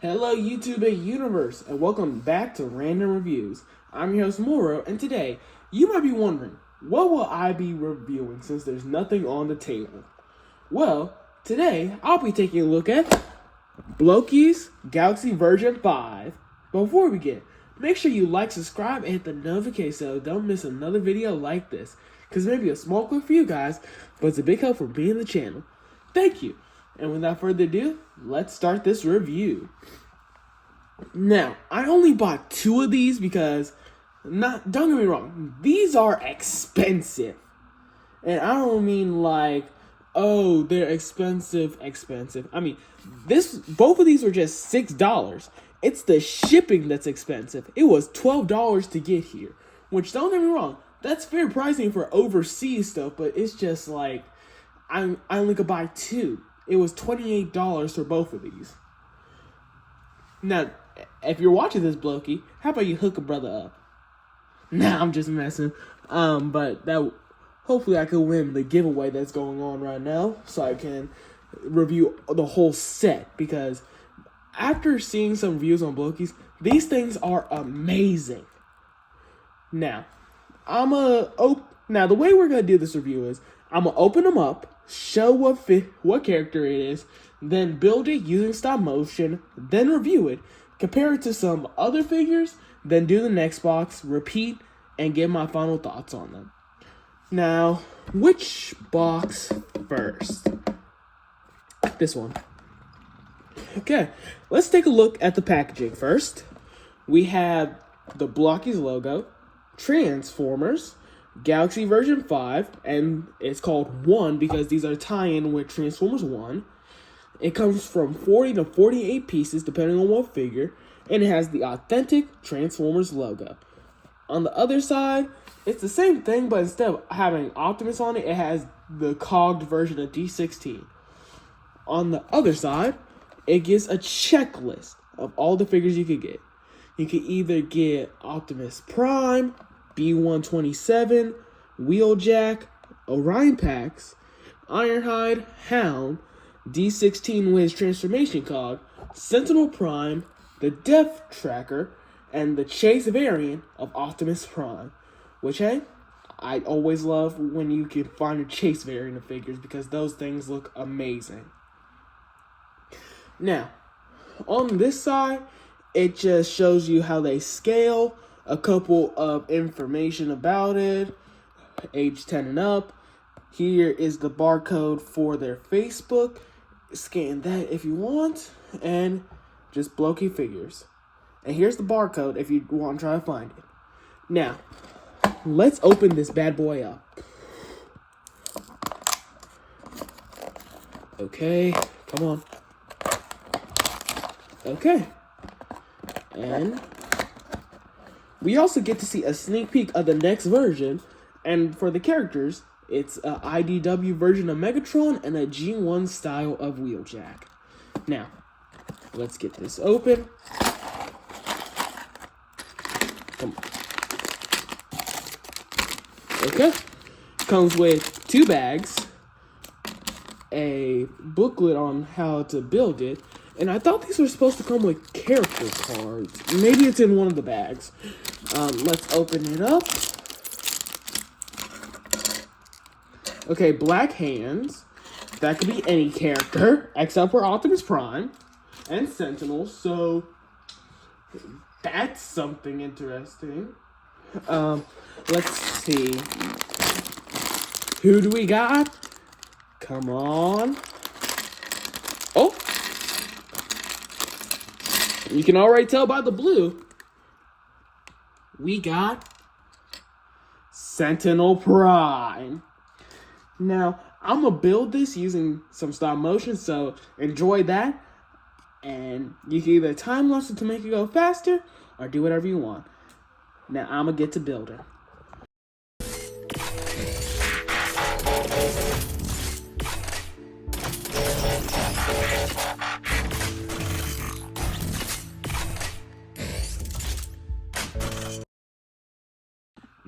Hello YouTube and universe, and welcome back to Random Reviews. I'm your host Morro, and today you might be wondering, what will I be reviewing since there's nothing on the table? Well, today I'll be taking a look at Blokees Galaxy version 5. Before we begin, make sure you like, subscribe, and hit the notification so don't miss another video like this, because it may be a small clip for you guys, but it's a big help for me and the channel. Thank you. And without further ado, let's start this review. Now, I only bought 2 of these because, don't get me wrong, these are expensive. And I don't mean like, oh, they're expensive. I mean, both of these were just $6. It's the shipping that's expensive. It was $12 to get here, which, don't get me wrong, that's fair pricing for overseas stuff, but it's just like, I only could buy 2. It was $28 for both of these. Now, if you're watching this, Blokey, how about you hook a brother up? Nah, I'm just messing. But hopefully I can win the giveaway that's going on right now, so I can review the whole set. Because after seeing some reviews on Blokees, these things are amazing. Now, the way we're gonna do this review is I'm gonna open them up, show what character it is, then build it using stop motion, then review it, compare it to some other figures, then do the next box, repeat, and give my final thoughts on them. Now, which box first? This one. Okay, let's take a look at the packaging first. We have the Blokees logo, Transformers, Galaxy version 5, and it's called 1 because these are tie-in with Transformers 1. It comes from 40 to 48 pieces depending on what figure, and it has the authentic Transformers logo. On the other side, it's the same thing, but instead of having Optimus on it, it has the cogged version of D16. On the other side, it gives a checklist of all the figures you could get. You could either get Optimus Prime, B-127, Wheeljack, Orion Pax, Ironhide, Hound, D16 with his transformation cog, Sentinel Prime, the Death Tracker, and the Chase variant of Optimus Prime. Which, hey, I always love when you can find a Chase variant of figures because those things look amazing. Now, on this side, it just shows you how they scale, a couple of information about it, age 10 and up. Here is the barcode for their Facebook. Scan that if you want, and just Blokey figures. And here's the barcode if you want to try to find it. Now, let's open this bad boy up. Okay, come on. Okay. And we also get to see a sneak peek of the next version, and for the characters, it's a IDW version of Megatron and a G1 style of Wheeljack. Now, let's get this open. Come on. Okay. Comes with 2 bags, a booklet on how to build it, and I thought these were supposed to come with character cards. Maybe it's in one of the bags. Let's open it up. Okay, black hands. That could be any character, except for Optimus Prime and Sentinel, so that's something interesting. Let's see. Who do we got? Come on. Oh! You can already tell by the blue. We got Sentinel Prime. Now, I'm going to build this using some stop motion, so enjoy that. And you can either time lapse it to make it go faster, or do whatever you want. Now, I'm going to get to building.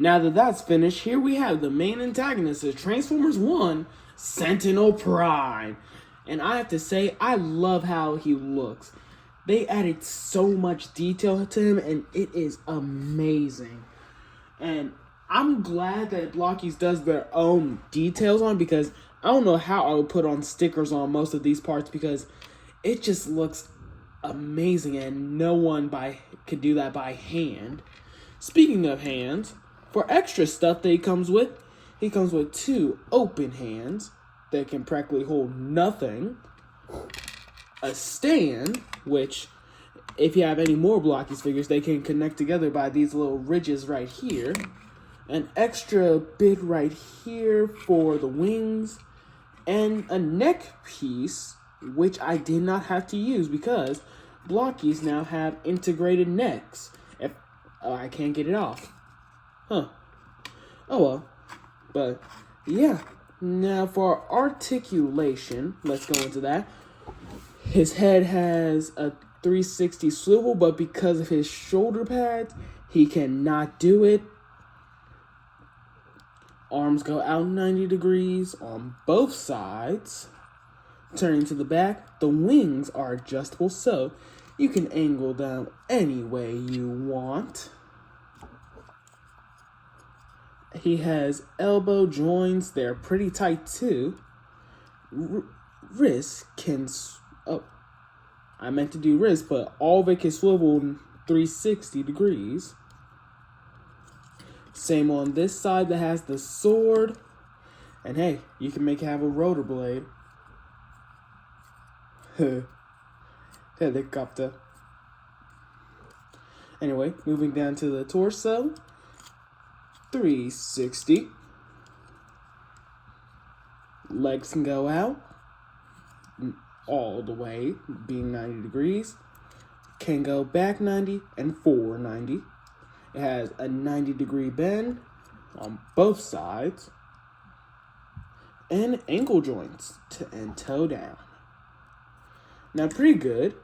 Now that that's finished, here we have the main antagonist of Transformers 1, Sentinel Prime. And I have to say, I love how he looks. They added so much detail to him, and it is amazing. And I'm glad that Blokees does their own details on, because I don't know how I would put on stickers on most of these parts, because it just looks amazing, and no one could do that by hand. Speaking of hands, for extra stuff that he comes with 2 open hands that can practically hold nothing, a stand, which if you have any more Blokees figures, they can connect together by these little ridges right here, an extra bit right here for the wings, and a neck piece, which I did not have to use because Blokees now have integrated necks. If I can't get it off. Oh well. But yeah. Now for articulation, let's go into that. His head has a 360 swivel, but because of his shoulder pads, he cannot do it. Arms go out 90 degrees on both sides. Turning to the back, the wings are adjustable, so you can angle them any way you want. He has elbow joints. They're pretty tight too. Wrist can... Oh, I meant to do wrist, but all of it can swivel 360 degrees. Same on this side that has the sword. And hey, you can make it have a rotor blade. Helicopter. Anyway, moving down to the torso. 360. Legs can go out all the way, being 90 degrees. Can go back 90 and forward 90. It has a 90-degree bend on both sides. And ankle joints and toe down. Now, pretty good.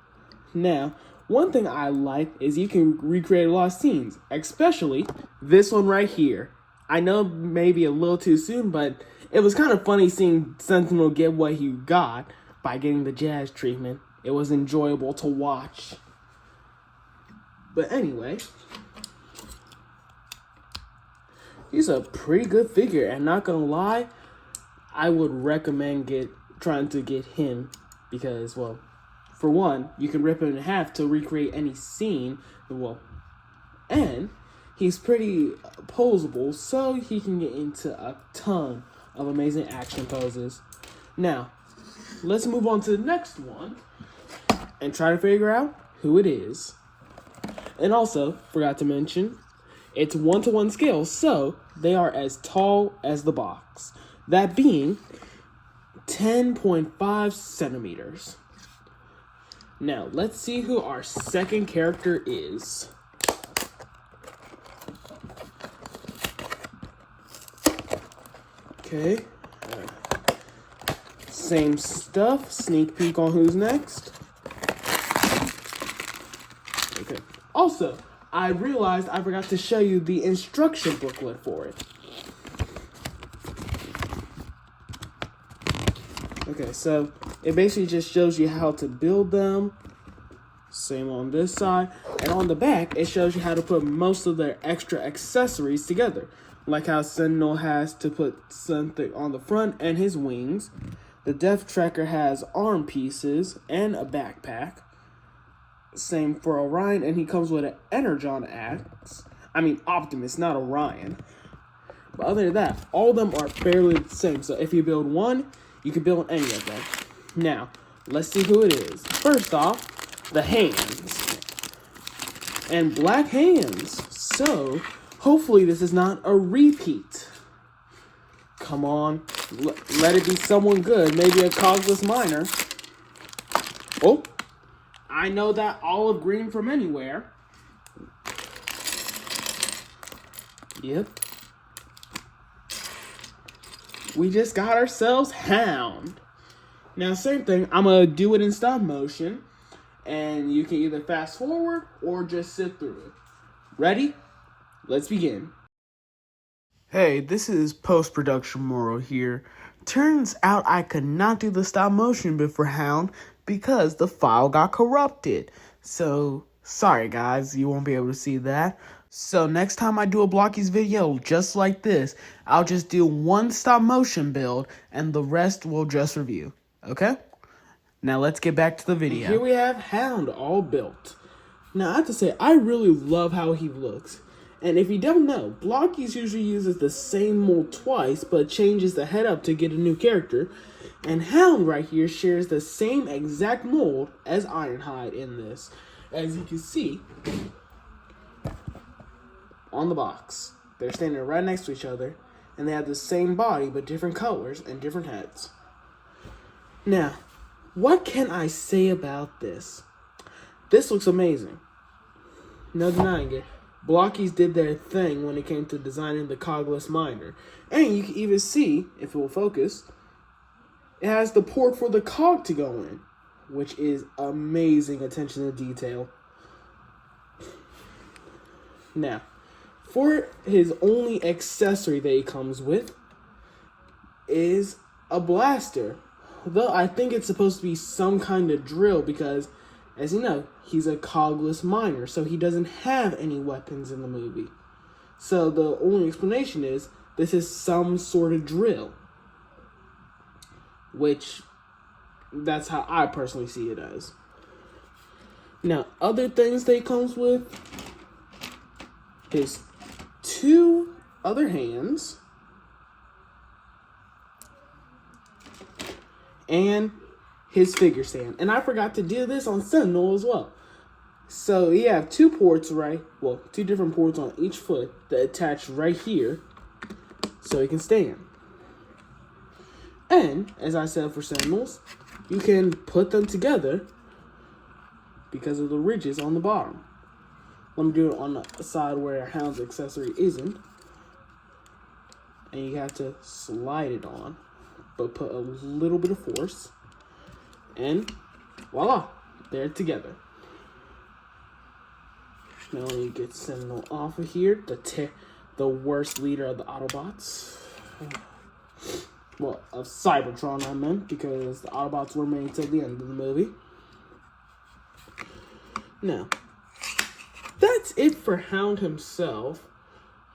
Now, one thing I like is you can recreate a lot of scenes, especially this one right here. I know maybe a little too soon, but it was kind of funny seeing Sentinel get what he got by getting the jazz treatment. It was enjoyable to watch. But anyway, he's a pretty good figure, and not gonna lie, I would recommend trying to get him because, well, for one, you can rip him in half to recreate any scene, well, and he's pretty posable, so he can get into a ton of amazing action poses. Now, let's move on to the next one and try to figure out who it is. And also, forgot to mention, it's 1-to-1 scale, so they are as tall as the box. That being 10.5 centimeters. Now, let's see who our second character is. Okay. Same stuff. Sneak peek on who's next. Okay. Also, I realized I forgot to show you the instruction booklet for it. Okay, so it basically just shows you how to build them. Same on this side. And on the back, it shows you how to put most of their extra accessories together. Like how Sentinel has to put something on the front and his wings. The Death Tracker has arm pieces and a backpack. Same for Orion, and he comes with an Energon axe. I mean Optimus, not Orion. But other than that, all of them are fairly the same. So if you build one, you can build any of them. Now, let's see who it is. First off, the hands. And black hands. So, hopefully this is not a repeat. Come on. Let it be someone good. Maybe a Causeless Miner. Oh. I know that olive green from anywhere. Yep. We just got ourselves Hound. Now, same thing. I'm going to do it in stop motion. And you can either fast forward or just sit through it. Ready? Let's begin. Hey, this is post-production Morro here. Turns out I could not do the stop motion bit for Hound because the file got corrupted. So, sorry guys, you won't be able to see that. So next time I do a Blokees video just like this, I'll just do one stop motion build and the rest we'll just review. Okay? Now let's get back to the video. Here we have Hound all built. Now I have to say, I really love how he looks. And if you don't know, Blokees usually uses the same mold twice, but changes the head up to get a new character. And Hound right here shares the same exact mold as Ironhide in this. As you can see on the box, they're standing right next to each other, and they have the same body but different colors and different heads. Now, what can I say about this? This looks amazing. No denying it. Blokees did their thing when it came to designing the cogless miner. And you can even see, if it will focus, it has the port for the cog to go in, which is amazing attention to detail. Now, for his only accessory that he comes with is a blaster. Though I think it's supposed to be some kind of drill because, as you know, he's a cogless miner, so he doesn't have any weapons in the movie. So the only explanation is this is some sort of drill. Which, that's how I personally see it as. Now, other things that he comes with, his 2 other hands, and his figure stand. And I forgot to do this on Sentinel as well. So you have 2 ports, right? Well, 2 different ports on each foot that attach right here so he can stand. And, as I said for Sentinels, you can put them together because of the ridges on the bottom. Let me do it on the side where Hound's accessory isn't. And you have to slide it on, but put a little bit of force. And voila, they're together. Now let me get Sentinel off of here, the worst leader of the Autobots. Well, of Cybertron I meant, because the Autobots were made till the end of the movie. Now, that's it for Hound himself.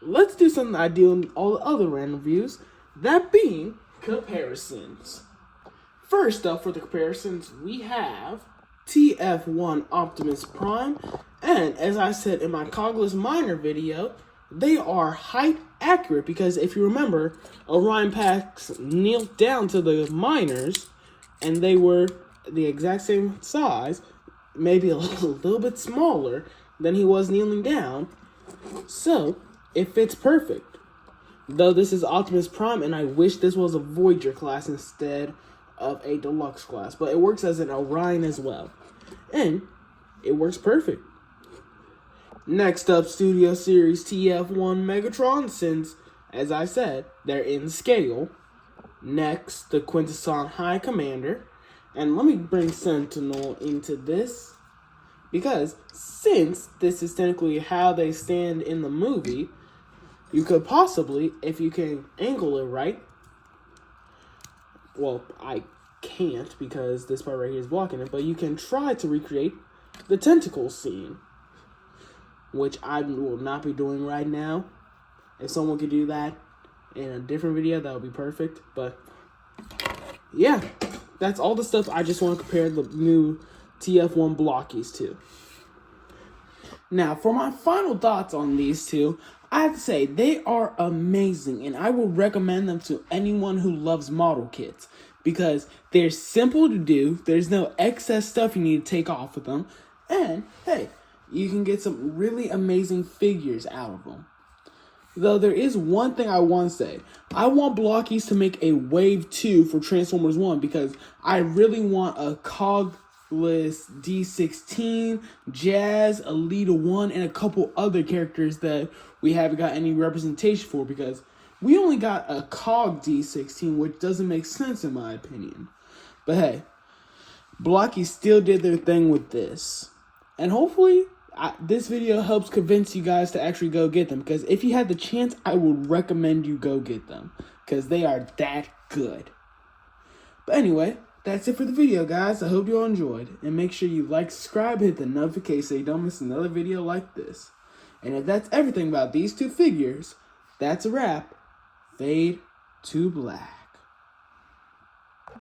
Let's do something I do in all the other random reviews, that being comparisons. First up for the comparisons, we have TF1 Optimus Prime, and as I said in my Cogless Miner video, they are height accurate because if you remember, Orion Pax kneeled down to the miners and they were the exact same size, maybe a little bit smaller than he was kneeling down, so it fits perfect. Though this is Optimus Prime and I wish this was a Voyager class instead of a Deluxe class, but it works as an Orion as well, and it works perfect. Next up, Studio Series TF1 Megatron, since, as I said, they're in scale. Next, the Quintesson High Commander. And let me bring Sentinel into this, because since this is technically how they stand in the movie, you could possibly, if you can angle it right, well, I can't because this part right here is blocking it, but you can try to recreate the tentacle scene, which I will not be doing right now. If someone could do that in a different video, that would be perfect. But yeah, that's all the stuff I just want to compare the new TF1 Blokees to. Now, for my final thoughts on these two, I have to say they are amazing, and I will recommend them to anyone who loves model kits because they're simple to do. There's no excess stuff you need to take off of them, and hey, you can get some really amazing figures out of them. Though there is one thing I want to say. I want Blokees to make a Wave 2 for Transformers 1 because I really want a cogless D16, Jazz, Elita 1, and a couple other characters that we haven't got any representation for because we only got a cog D16, which doesn't make sense in my opinion. But hey, Blokees still did their thing with this. And hopefully this video helps convince you guys to actually go get them, because if you had the chance, I would recommend you go get them because they are that good. But anyway, That's it for the video, guys. I hope you all enjoyed. And make sure you like, subscribe, hit the notification so you don't miss another video like this. And if that's everything about these two figures, that's a wrap. Fade to black.